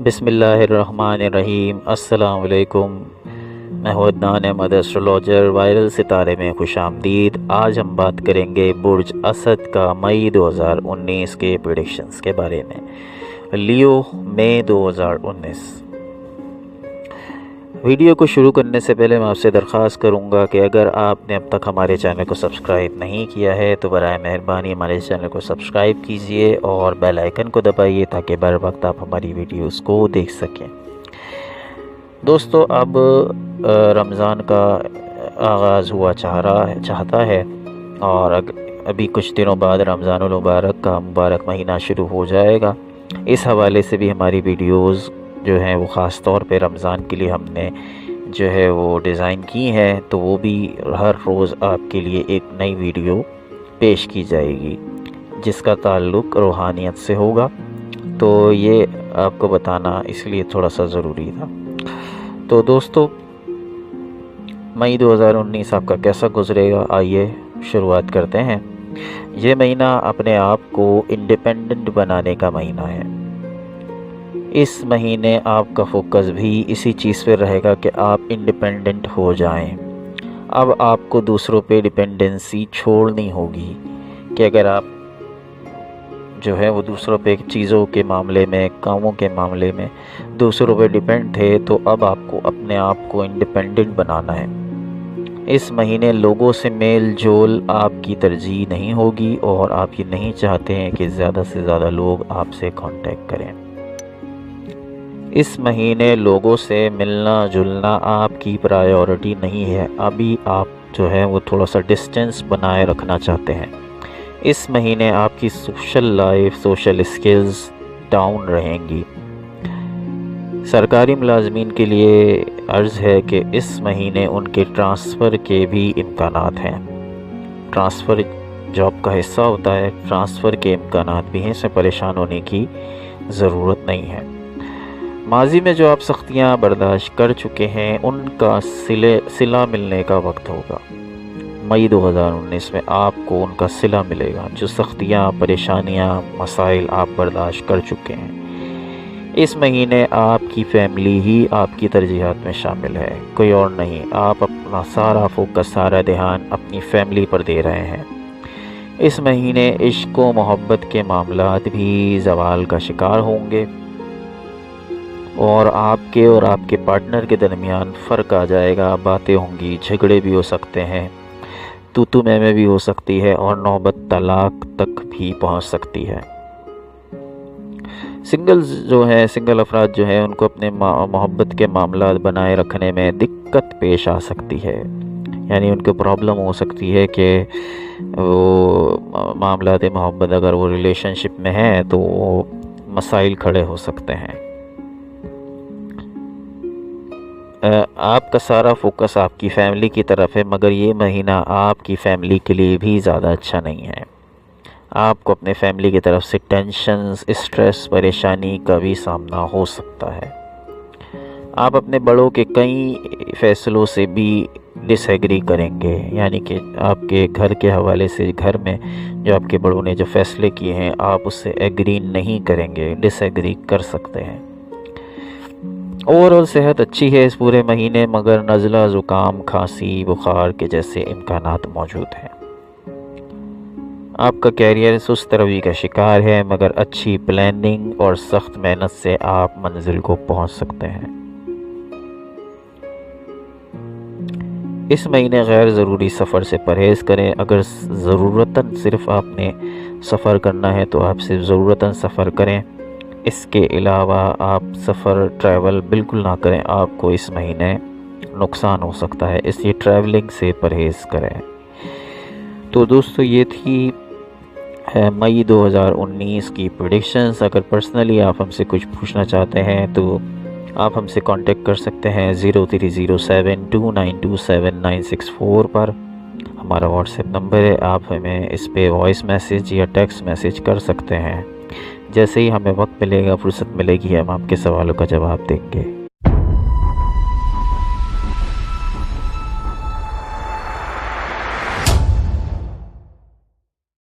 بسم اللہ الرحمن الرحیم۔ السلام علیکم، میں ہوں عدنان احمد ایسٹرولوجر وائرل ستارے میں خوش آمدید۔ آج ہم بات کریں گے برج اسد کا مئی 2019 کے پریڈکشنز کے بارے میں۔ لیو مئی 2019۔ ویڈیو کو شروع کرنے سے پہلے میں آپ سے درخواست کروں گا کہ اگر آپ نے اب تک ہمارے چینل کو سبسکرائب نہیں کیا ہے تو برائے مہربانی ہمارے چینل کو سبسکرائب کیجئے اور بیل آئیکن کو دبائیے تاکہ بر وقت آپ ہماری ویڈیوز کو دیکھ سکیں۔ دوستو، اب رمضان کا آغاز ہوا چاہتا ہے اور ابھی کچھ دنوں بعد رمضان المبارک کا مبارک مہینہ شروع ہو جائے گا۔ اس حوالے سے بھی ہماری ویڈیوز جو ہیں وہ خاص طور پہ رمضان کے لیے ہم نے جو ہے وہ ڈیزائن کی ہیں، تو وہ بھی ہر روز آپ کے لیے ایک نئی ویڈیو پیش کی جائے گی جس کا تعلق روحانیت سے ہوگا۔ تو یہ آپ کو بتانا اس لیے تھوڑا سا ضروری تھا۔ تو دوستو، مئی 2019 آپ کا کیسا گزرے گا، آئیے شروعات کرتے ہیں۔ یہ مہینہ اپنے آپ کو انڈیپینڈنٹ بنانے کا مہینہ ہے۔ اس مہینے آپ کا فوکس بھی اسی چیز پہ رہے گا کہ آپ انڈیپینڈنٹ ہو جائیں۔ اب آپ کو دوسروں پہ ڈیپینڈنسی چھوڑنی ہوگی کہ اگر آپ جو ہے وہ دوسروں پہ چیزوں کے معاملے میں، کاموں کے معاملے میں دوسروں پہ ڈیپینڈ تھے، تو اب آپ کو اپنے آپ کو انڈیپینڈنٹ بنانا ہے۔ اس مہینے لوگوں سے میل جول آپ کی ترجیح نہیں ہوگی اور آپ یہ نہیں چاہتے ہیں کہ زیادہ سے زیادہ لوگ آپ سے کانٹیکٹ کریں۔ اس مہینے لوگوں سے ملنا جلنا آپ کی پرائیورٹی نہیں ہے، ابھی آپ جو ہے وہ تھوڑا سا ڈسٹینس بنائے رکھنا چاہتے ہیں۔ اس مہینے آپ کی social life, social skills down رہیں گی۔ سرکاری ملازمین کے لیے عرض ہے کہ اس مہینے ان کے ٹرانسفر کے بھی امکانات ہیں۔ ٹرانسفر جاب کا حصہ ہوتا ہے، ٹرانسفر کے امکانات بھی ہیں، اس میں پریشان ہونے کی ضرورت نہیں ہے۔ ماضی میں جو آپ سختیاں برداشت کر چکے ہیں ان کا صلہ ملنے کا وقت ہوگا۔ مئی 2019 میں آپ کو ان کا صلہ ملے گا، جو سختیاں، پریشانیاں، مسائل آپ برداشت کر چکے ہیں۔ اس مہینے آپ کی فیملی ہی آپ کی ترجیحات میں شامل ہے، کوئی اور نہیں۔ آپ اپنا سارا فوکس، سارا دھیان اپنی فیملی پر دے رہے ہیں۔ اس مہینے عشق و محبت کے معاملات بھی زوال کا شکار ہوں گے اور آپ کے اور آپ کے پارٹنر کے درمیان فرق آ جائے گا، باتیں ہوں گی، جھگڑے بھی ہو سکتے ہیں، تو میں بھی ہو سکتی ہے اور نوبت طلاق تک بھی پہنچ سکتی ہے۔ سنگل افراد جو ہیں ان کو اپنے محبت کے معاملات بنائے رکھنے میں دقت پیش آ سکتی ہے، یعنی ان کو پرابلم ہو سکتی ہے کہ وہ معاملات محبت اگر وہ ریلیشن شپ میں ہیں تو وہ مسائل کھڑے ہو سکتے ہیں۔ آپ کا سارا فوکس آپ کی فیملی کی طرف ہے، مگر یہ مہینہ آپ کی فیملی کے لیے بھی زیادہ اچھا نہیں ہے۔ آپ کو اپنے فیملی کی طرف سے ٹینشنز، اسٹریس، پریشانی کا بھی سامنا ہو سکتا ہے۔ آپ اپنے بڑوں کے کئی فیصلوں سے بھی ڈس ایگری کریں گے، یعنی کہ آپ کے گھر کے حوالے سے گھر میں جو آپ کے بڑوں نے جو فیصلے کیے ہیں آپ اس سے ایگری نہیں کریں گے، ڈس ایگری کر سکتے ہیں۔ اوورآل صحت اچھی ہے اس پورے مہینے، مگر نزلہ، زکام، کھانسی، بخار کے جیسے امکانات موجود ہیں۔ آپ کا کیریئر سست روی کا شکار ہے، مگر اچھی پلاننگ اور سخت محنت سے آپ منزل کو پہنچ سکتے ہیں۔ اس مہینے غیر ضروری سفر سے پرہیز کریں۔ اگر ضرورتاً صرف آپ نے سفر کرنا ہے تو آپ صرف ضرورتاً سفر کریں، اس کے علاوہ آپ ٹریول بالکل نہ کریں، آپ کو اس مہینے نقصان ہو سکتا ہے، اس لیے ٹریولنگ سے پرہیز کریں۔ تو دوستو، یہ تھی مئی 2019 کی پریڈکشنز۔ اگر پرسنلی آپ ہم سے کچھ پوچھنا چاہتے ہیں تو آپ ہم سے کانٹیکٹ کر سکتے ہیں 0307292796 پر، ہمارا واٹس ایپ نمبر ہے۔ آپ ہمیں اس پہ وائس میسیج یا ٹیکسٹ میسیج کر سکتے ہیں۔ جیسے ہی ہمیں وقت ملے گا، فرصت ملے گی، ہم آپ کے سوالوں کا جواب دیں گے۔